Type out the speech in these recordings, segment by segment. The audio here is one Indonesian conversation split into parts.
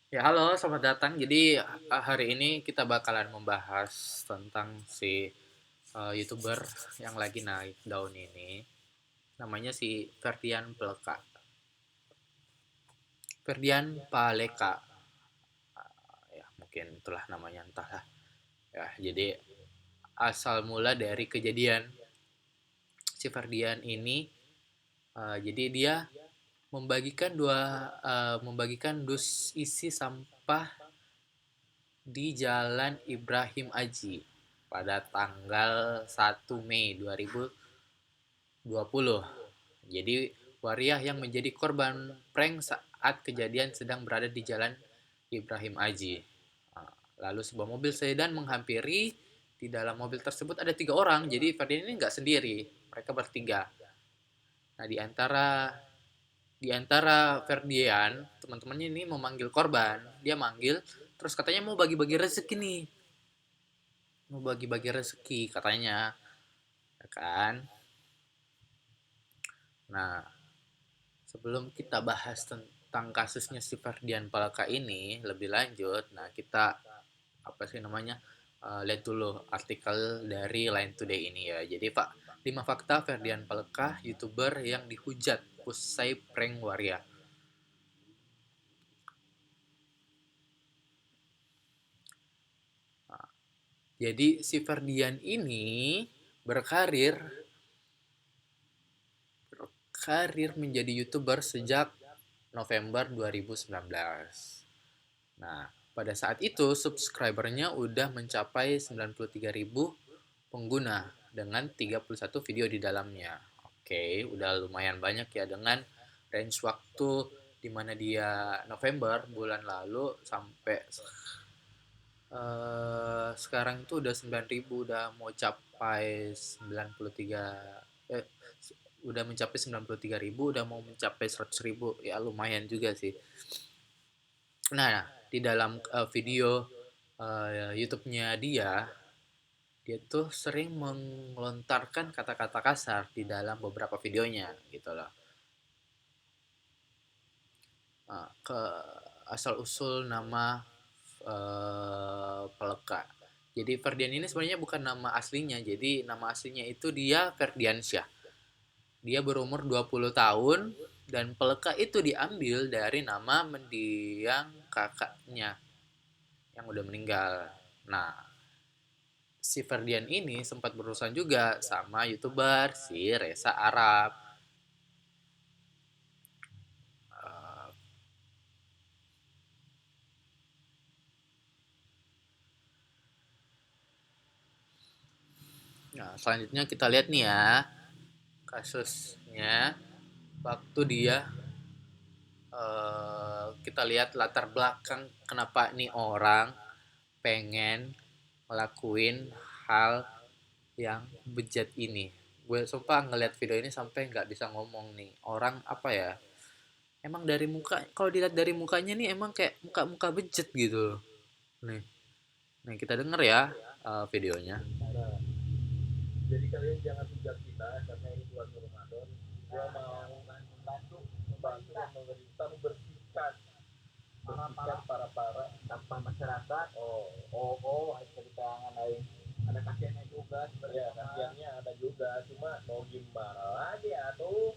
Ya, halo, selamat datang. Jadi, hari ini kita bakalan membahas tentang si YouTuber yang lagi naik daun ini. Namanya si Ferdian Paleka. Ferdian Paleka. Ya, mungkin itulah namanya, entahlah. Ya, jadi asal mula dari kejadian si Ferdian ini, jadi dia membagikan dus isi sampah di Jalan Ibrahim Aji pada tanggal 1 Mei 2020. Jadi Waria yang menjadi korban prank saat kejadian sedang berada di Jalan Ibrahim Aji. Lalu sebuah mobil sedan menghampiri. Di dalam mobil tersebut ada 3 orang. Jadi Ferdian ini nggak sendiri, mereka bertiga. Nah, di antara Ferdian, teman-temannya ini memanggil korban. Dia manggil, terus katanya mau bagi-bagi rezeki nih, mau bagi-bagi rezeki katanya, ya kan. Nah, sebelum kita bahas tentang kasusnya si Ferdian Paleka ini lebih lanjut, nah kita apa sih namanya, lihat dulu artikel dari Line Today ini ya. Jadi Pak, 5 fakta Ferdian Paleka, youtuber yang dihujat usai prank waria. Nah, jadi si Ferdian ini berkarir berkarir menjadi youtuber sejak November 2019. Nah, pada saat itu subscribernya udah mencapai 93.000 pengguna dengan 31 video di dalamnya. Oke, udah lumayan banyak ya dengan range waktu di mana dia November bulan lalu sampai sekarang itu udah 9.000, udah mau capai 93 eh, udah mencapai 93.000, udah mau mencapai 100.000, ya lumayan juga sih. Nah, di dalam video YouTube-nya dia tuh sering melontarkan kata-kata kasar di dalam beberapa videonya gitu loh. Ke asal usul nama Peleka. Jadi Ferdian ini sebenarnya bukan nama aslinya. Jadi nama aslinya itu dia Ferdiansyah. Dia berumur 20 tahun dan Peleka itu diambil dari nama mendiang kakaknya yang udah meninggal. Nah, si Ferdian ini sempat berurusan juga sama YouTuber si Reza Arab. Uh, nah, selanjutnya kita lihat nih ya kasusnya waktu dia kita lihat latar belakang kenapa nih orang pengen ngelakuin hal yang bejat ini. Gue sumpah ngeliat video ini sampai nggak bisa ngomong nih. Orang apa ya? Emang dari muka, kalau dilihat dari mukanya nih emang kayak muka-muka bejat gitu. Nih, nih kita denger ya videonya. Nah, jadi kalian jangan hujat kita karena ini bulan Ramadan. Gua mau membantu pemerintah membersihkan para sampah masyarakat. Ada keterangan lain. Ada kasihannya juga sebenarnya. Ya, kasihannya ada juga. Cuma mau gimana lagi atuh?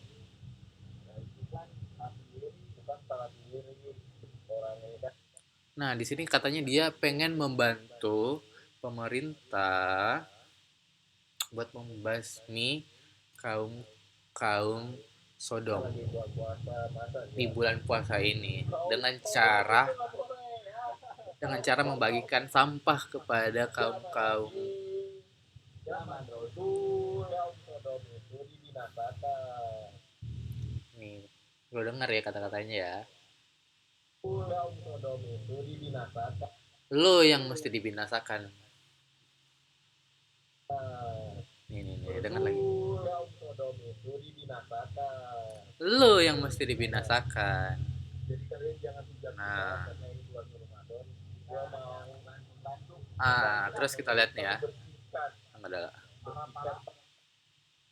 Nah, itu kan sendiri, bukan salah sendiri orang ini kan. Nah, di sini katanya dia pengen membantu pemerintah buat membasmi kaum kaum Sodom Lagi buat puasa masa di dia. bulan puasa ini dengan cara membagikan sampah kepada kaum kaum. Zaman Rasul yang Sodom itu dibinasakan. Nih, lo denger ya kata-katanya ya. Yang Sodom itu dibinasakan. Lo yang mesti dibinasakan. Nih, dengar lagi. Rasul yang Sodom itu dibinasakan. Lo yang mesti dibinasakan. Jadi kalian jangan hujat kita Nah, karena ini bulan Ramadan. Gua mau membantu terus kita lihat nih ya. membersihkan Adalah bersihkan.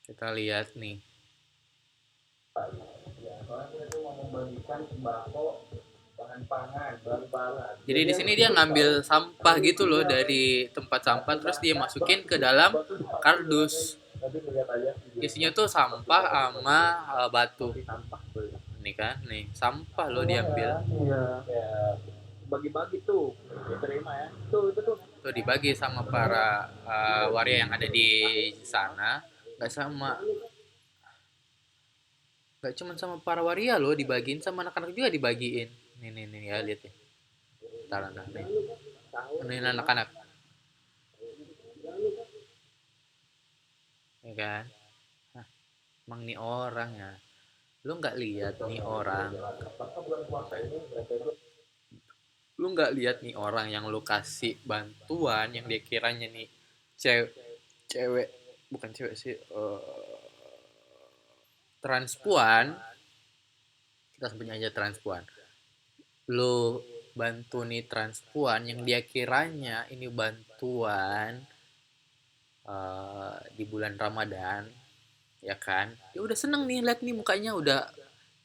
kita lihat nih. Ya, soalnya itu mau membagikan sembako bahan pangan. Jadi di sini dia ngambil sampah gitu loh dari tempat sampah, terus dia masukin ke dalam kardus. Nanti lihat aja Isinya tuh sampah sama batu. sampah tuh. Nih kan, nih sampah loh diambil. Iya. Ya, bagi-bagi tuh diterima ya. Tuh itu tuh. Tuh dibagi sama para waria yang ada di sana. Gak sama, gak cuma sama para waria loh dibagiin, sama anak-anak juga dibagiin. Nih ya lihat ya. Ntar nih. Ini anak-anak, ya kan? Hah, emang nih orang ya. Lu nggak lihat nih orang, lu nggak lihat nih orang yang lu kasih bantuan yang dia kiranya nih cewek, cewek bukan cewek sih, transpuan, kita sebutnya aja transpuan. Lu bantu nih transpuan yang dia kiranya ini bantuan di bulan Ramadan, ya kan? Ya udah seneng nih, lihat nih mukanya udah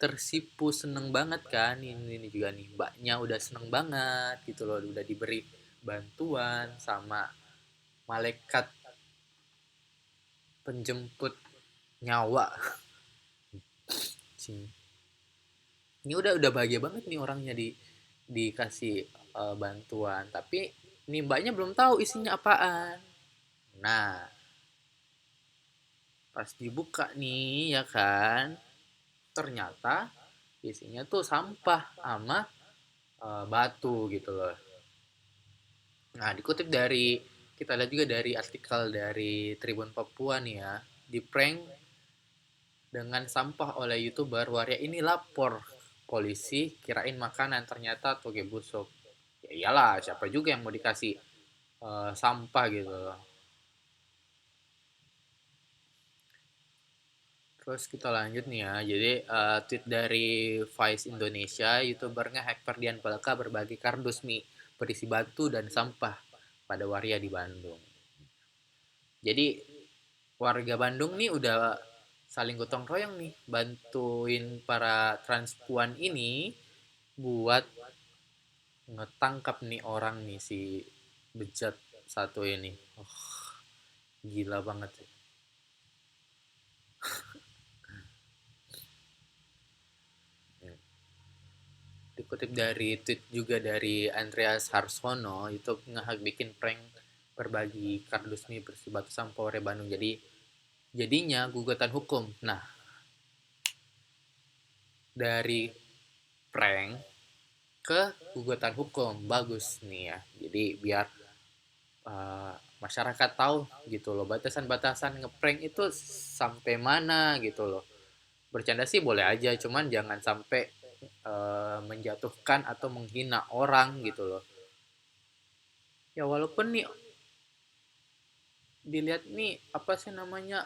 tersipu, seneng banget kan. Ini juga nih mbaknya udah seneng banget gitu loh, udah diberi bantuan sama malaikat penjemput nyawa. Ini udah bahagia banget nih orangnya dikasih bantuan, tapi nih mbaknya belum tahu isinya apaan. Nah, pas dibuka nih ya kan, ternyata isinya tuh sampah sama batu gitu loh. Nah, dikutip dari, kita lihat juga dari artikel dari Tribun Papua nih ya, di prank dengan sampah oleh YouTuber, waria ini lapor polisi, kirain makanan ternyata toge busuk. Ya iyalah, siapa juga yang mau dikasih sampah gitu loh. Terus kita lanjut nih ya. Jadi tweet dari Vice Indonesia, YouTubernya nge-hack Ferdian Paleka berbagi kardus mie berisi batu dan sampah pada waria di Bandung. Jadi warga Bandung nih udah saling gotong royong nih bantuin para transpuan ini buat ngetangkap nih orang nih, si bejat satu ini. Oh, gila banget sih. Dikutip dari tweet juga dari Andreas Harsono, itu ngehak bikin prank berbagi kardus mie bersih batu sampore Bandung. Jadinya gugatan hukum. Nah, dari prank ke gugatan hukum bagus nih ya. Jadi biar masyarakat tahu gitu loh, batasan-batasan ngeprank itu sampai mana gitu loh. Bercanda sih boleh aja, cuman jangan sampai menjatuhkan atau menghina orang gitu loh. Ya walaupun nih dilihat nih apa sih namanya,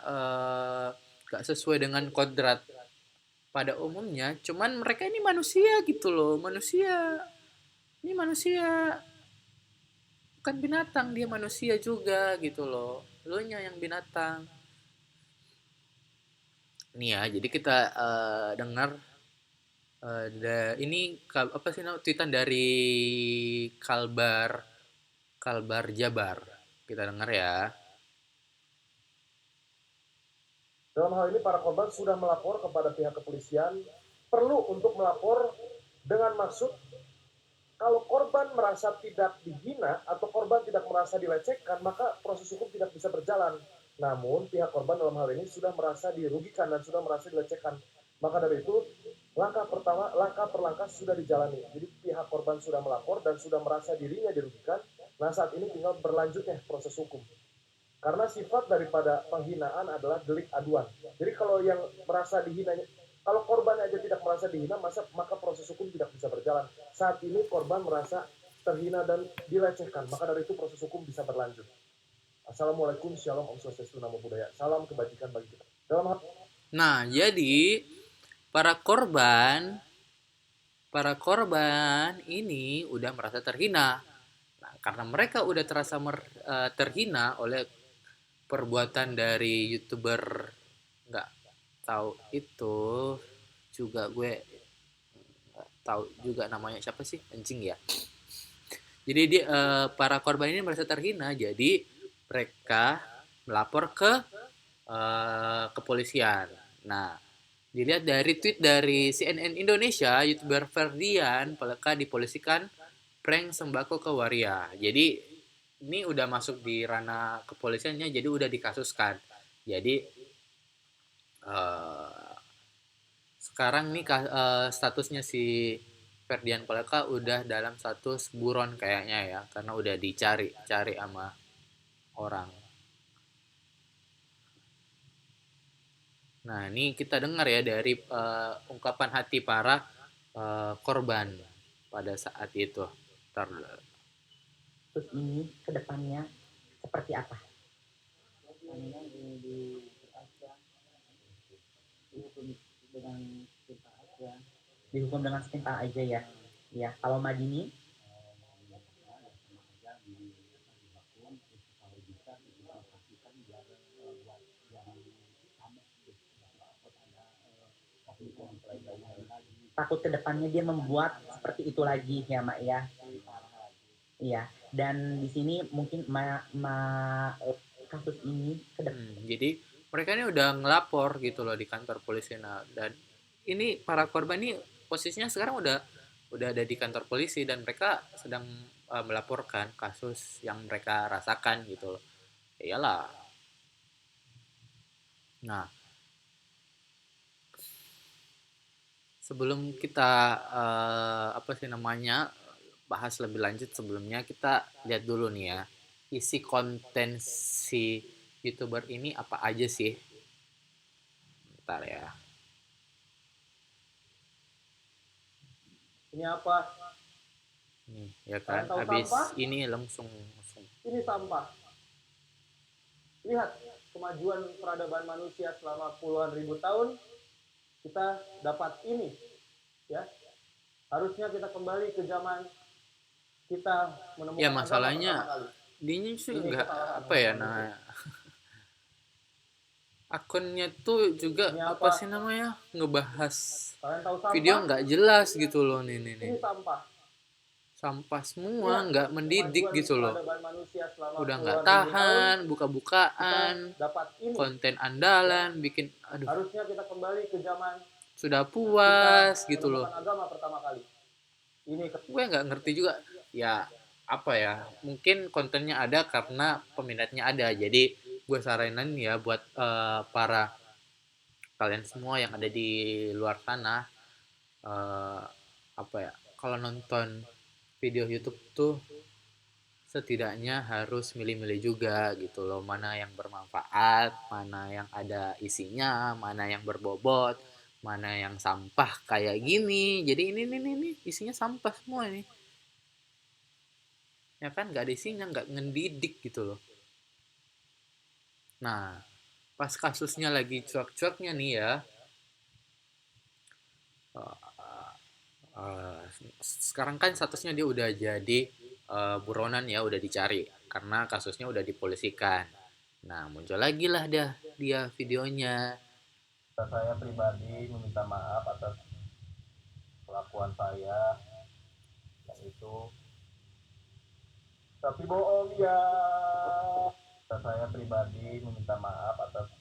gak sesuai dengan kodrat pada umumnya, cuman mereka ini manusia gitu loh, manusia, ini manusia, bukan binatang, dia manusia juga gitu loh, lo nya yang binatang. Nih ya, jadi kita dengar ini apa sih namanya, tweetan dari Kalbar, Kalbar Jabar, kita dengar ya. Dalam hal ini para korban sudah melapor kepada pihak kepolisian, perlu untuk melapor dengan maksud kalau korban merasa tidak dihina atau korban tidak merasa dilecehkan, maka proses hukum tidak bisa berjalan. Namun pihak korban dalam hal ini sudah merasa dirugikan dan sudah merasa dilecehkan. Maka dari itu langkah pertama, langkah per langkah sudah dijalani. Jadi pihak korban sudah melapor dan sudah merasa dirinya dirugikan. Nah saat ini tinggal berlanjutnya proses hukum. Karena sifat daripada penghinaan adalah delik aduan. Jadi kalau yang merasa dihina, kalau korban aja tidak merasa dihina, maka proses hukum tidak bisa berjalan. Saat ini korban merasa terhina dan dilecehkan, maka dari itu proses hukum bisa berlanjut. Assalamualaikum, shalom, om swastiastu, namo buddhaya. Salam kebajikan bagi kita. Nah, jadi para korban ini udah merasa terhina. Nah, karena mereka udah terasa terhina oleh perbuatan dari YouTuber nggak tahu itu juga, gue tahu juga namanya siapa sih, anjing ya. Jadi dia, para korban ini merasa terhina, jadi mereka melapor ke kepolisian. Nah, dilihat dari tweet dari CNN Indonesia, YouTuber Ferdian Paleka dipolisikan prank sembako ke waria. Jadi ini udah masuk di ranah kepolisiannya, jadi udah dikasuskan. Jadi uh, sekarang nih statusnya si Ferdian Paleka udah dalam status buron kayaknya ya, karena udah dicari sama orang. Nah, ini kita dengar ya dari ungkapan hati para korban pada saat itu. Terus ini kedepannya seperti apa? Dihukum dengan setimpal aja ya. Ya, kalau Madini takut kedepannya dia membuat seperti itu lagi ya Mak ya. Iya, dan di sini mungkin kasus ini jadi mereka ini udah ngelapor gitu loh di kantor polisi. Nah, dan ini para korban ini posisinya sekarang udah ada di kantor polisi dan mereka sedang melaporkan kasus yang mereka rasakan gitu loh. Iyalah. Nah, sebelum kita apa sih namanya bahas lebih lanjut, sebelumnya kita lihat dulu nih ya isi konten si YouTuber ini apa aja sih. Bentar ya. Ini apa? Nih, ya kan habis sampah? Ini langsung. Ini sampah. Lihat kemajuan peradaban manusia selama puluhan ribu tahun, kita dapat ini, ya. Harusnya kita kembali ke zaman kita menemukan. Ya masalahnya dia sih nggak apa ya, nah akunnya tuh juga apa sih namanya ngebahas video nggak jelas gitu loh. Nih ini sampah semua, nggak mendidik gitu loh. Udah nggak tahan, buka-bukaan, konten andalan, bikin aduh. Harusnya kita kembali ke zaman sudah puas gitu loh. Agama pertama kali. Gue nggak ngerti juga. Ya apa ya? Mungkin kontennya ada karena peminatnya ada. Jadi gue saranin ya buat para kalian semua yang ada di luar sana, apa ya? Kalau nonton video YouTube tuh setidaknya harus milih-milih juga gitu loh, mana yang bermanfaat, mana yang ada isinya, mana yang berbobot, mana yang sampah kayak gini. Jadi ini isinya sampah semua ini, ya kan, nggak ada isinya, nggak ngendidik gitu loh. Nah, pas kasusnya lagi cuak-cuaknya nih ya, sekarang kan statusnya dia udah jadi buronan ya, udah dicari karena kasusnya udah dipolisikan. Nah, muncul lagi lah dia videonya. Saya pribadi meminta maaf atas kelakuan saya yang itu, tapi bohong ya. Saya pribadi meminta maaf atas.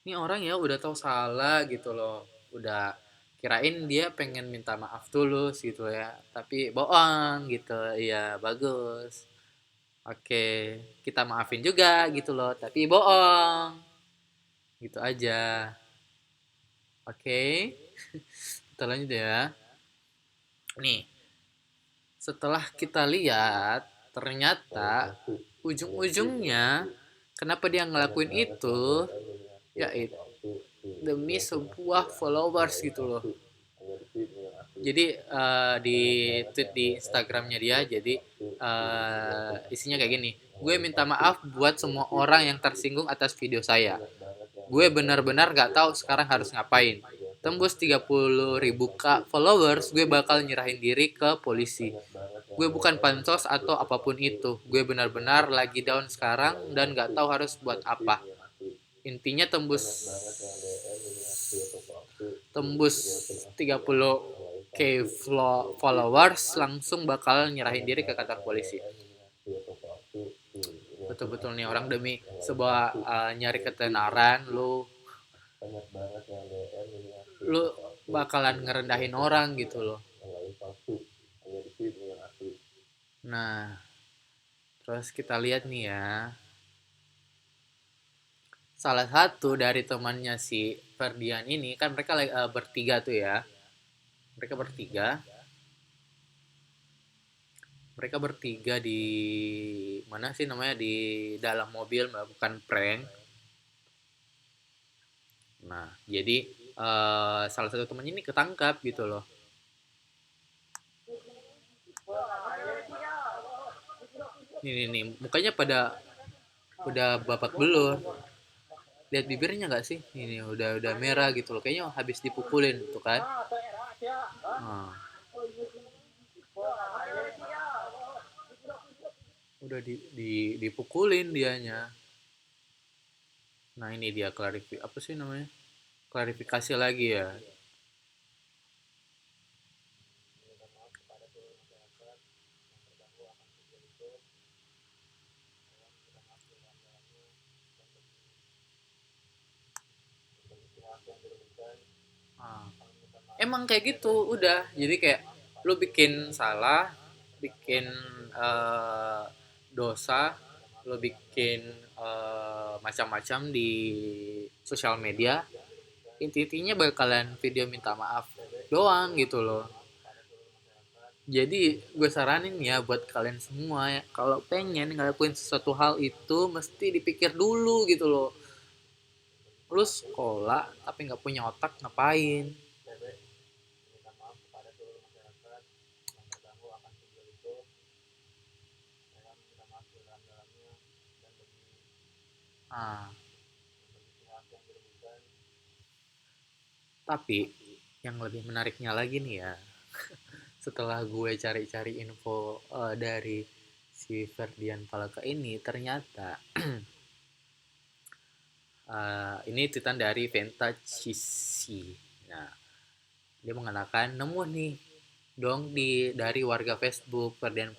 Ini orang ya udah tahu salah gitu loh, udah kirain dia pengen minta maaf tulus gitu ya, tapi bohong gitu. Iya, bagus, oke, kita maafin juga gitu loh, tapi bohong gitu aja. Oke. Kita lanjut ya. Nih, setelah kita lihat ternyata ujung-ujungnya kenapa dia ngelakuin itu, ya itu demi sebuah followers gitu loh. Jadi di tweet di Instagramnya dia, jadi isinya kayak gini: gue minta maaf buat semua orang yang tersinggung atas video saya. Gue benar-benar gak tahu sekarang harus ngapain. Tembus 30.000 followers, gue bakal nyerahin diri ke polisi. Gue bukan pansos atau apapun itu. Gue benar-benar lagi down sekarang dan gak tahu harus buat apa. Intinya tembus 30 followers langsung bakal nyerahin diri ke kantor polisi. Betul-betul nih orang demi sebuah nyari ketenaran, lu bakalan ngerendahin orang gitu loh. Nah, terus kita lihat nih ya, salah satu dari temannya si Ferdian ini kan mereka bertiga tuh ya, mereka bertiga di mana sih namanya, di dalam mobil melakukan prank. Nah, jadi salah satu temannya ini ketangkap gitu loh. Nih, mukanya pada udah babak belur. Lihat bibirnya nggak sih? Ini udah merah gitu loh. Kayaknya habis dipukulin tuh kan. Nah, udah dipukulin dianya. Nah, ini dia apa sih namanya? Klarifikasi lagi ya. Ah. Emang kayak gitu, udah. Jadi kayak lu bikin salah, bikin eh, dosa, lu bikin macam-macam di sosial media, intinya bakalan video minta maaf doang gitu loh. Jadi gue saranin ya buat kalian semua ya, kalau pengen ngelakuin sesuatu hal itu mesti dipikir dulu gitu loh. Lu sekolah tapi nggak punya otak ngapain? Ah, tapi yang lebih menariknya lagi nih ya, setelah gue cari-cari info dari si Ferdian Paleka ini, ternyata ini tweetan dari Ventacisi. Nah, dia mengatakan nemu nih dong dari warga Facebook Ferdian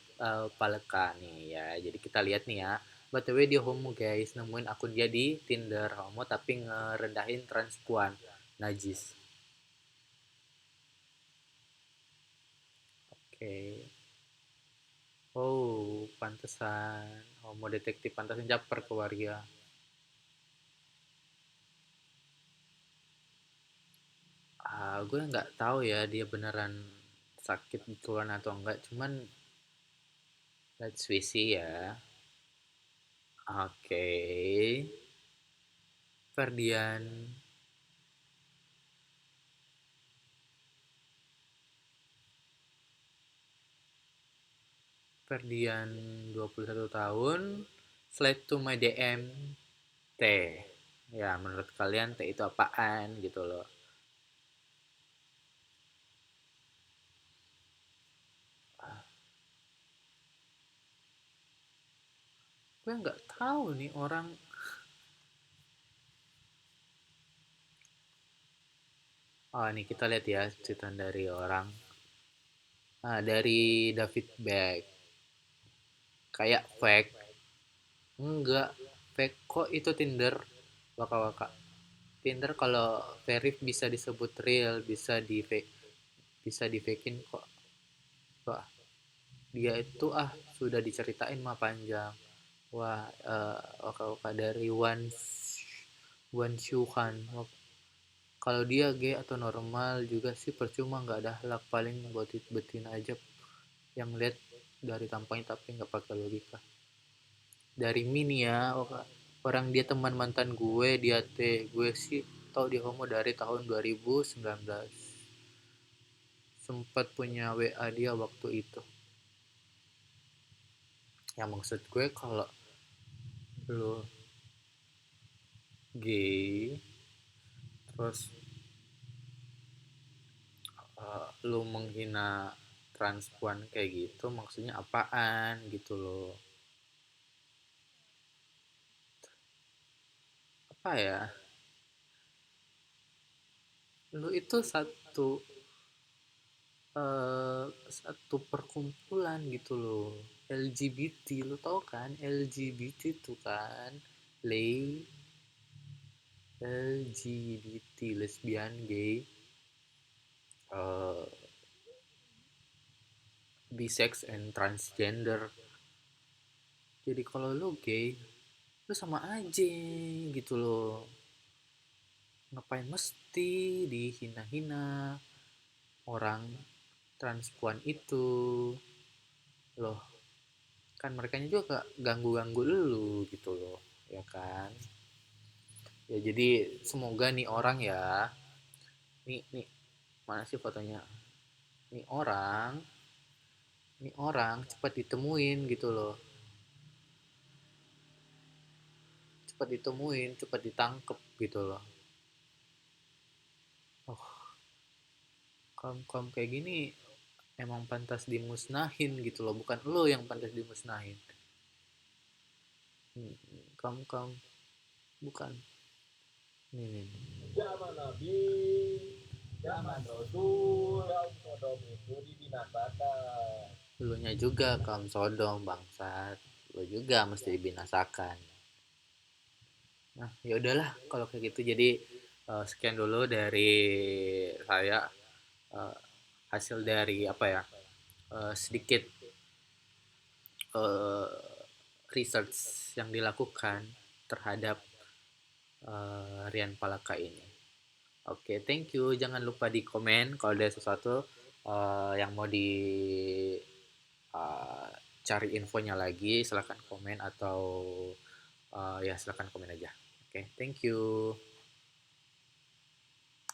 Paleka nih ya. Jadi kita lihat nih ya. BTW dia homo guys, nemuin akun dia di Tinder, homo tapi ngerendahin transpuan, najis. Oke. Oh, pantesan. Homo detektif pantesan caper ke warga. Gue nggak tahu ya dia beneran sakit gituan atau enggak. Cuman let's see ya. Oke. Ferdian. Ferdian 21 tahun. Slide to my DM T. Ya, menurut kalian T itu apaan gitu loh. Gue nggak tahu nih orang. Oh, ini kita lihat ya cerita dari orang. Dari David Beck. Kayak fake. Enggak. Fake kok itu Tinder. Waka-waka. Tinder kalau verif bisa disebut real, bisa di fakein kok. Wah, dia itu sudah diceritain mah panjang. Wah, waka-waka dari Wan Shuhan. Kalau dia gay atau normal juga sih percuma, nggak ada halak, paling buat betin aja yang lihat dari tampangnya tapi nggak pakai logika. Dari Mini ya, orang dia teman mantan gue, dia gue sih tau dia homo dari tahun 2019, sempat punya WA dia waktu itu. Ya maksud gue kalau lu gay terus lu menghina transpuan kayak gitu, maksudnya apaan gitu loh. Apa ya, lu itu satu satu perkumpulan gitu loh, LGBT. Lo tau kan LGBT itu kan, lay, LGBT, lesbian, gay, uh, bisex and transgender. Jadi kalau lo gay, lo sama aja gitu loh. Ngapain mesti dihina-hina orang transpuan itu loh? Kan mereka juga ganggu-ganggu lu gitu loh, ya kan? Ya jadi semoga nih orang ya, nih mana sih fotonya? Nih orang, nih orang cepat ditemuin gitu loh, cepat ditemuin, cepat ditangkep gitu loh. Oh, kaum kaum kayak gini emang pantas dimusnahin gitu loh, bukan lo yang pantas dimusnahin. Kaum kaum bukan. Nih. Zaman Nabi, zaman Rasul, kaum Sodom itu dibinasakan. Lu nya juga kaum Sodom bangsat, lu juga mesti dibinasakan. Nah, ya udahlah kalau kayak gitu. Jadi sekian dulu dari saya, eh, hasil dari apa ya? Sedikit eh, research yang dilakukan terhadap Rian Palaka ini. Oke, thank you. Jangan lupa di komen kalau ada sesuatu yang mau di uh, cari infonya lagi. Silahkan komen atau ya silahkan komen aja. Oke, thank you.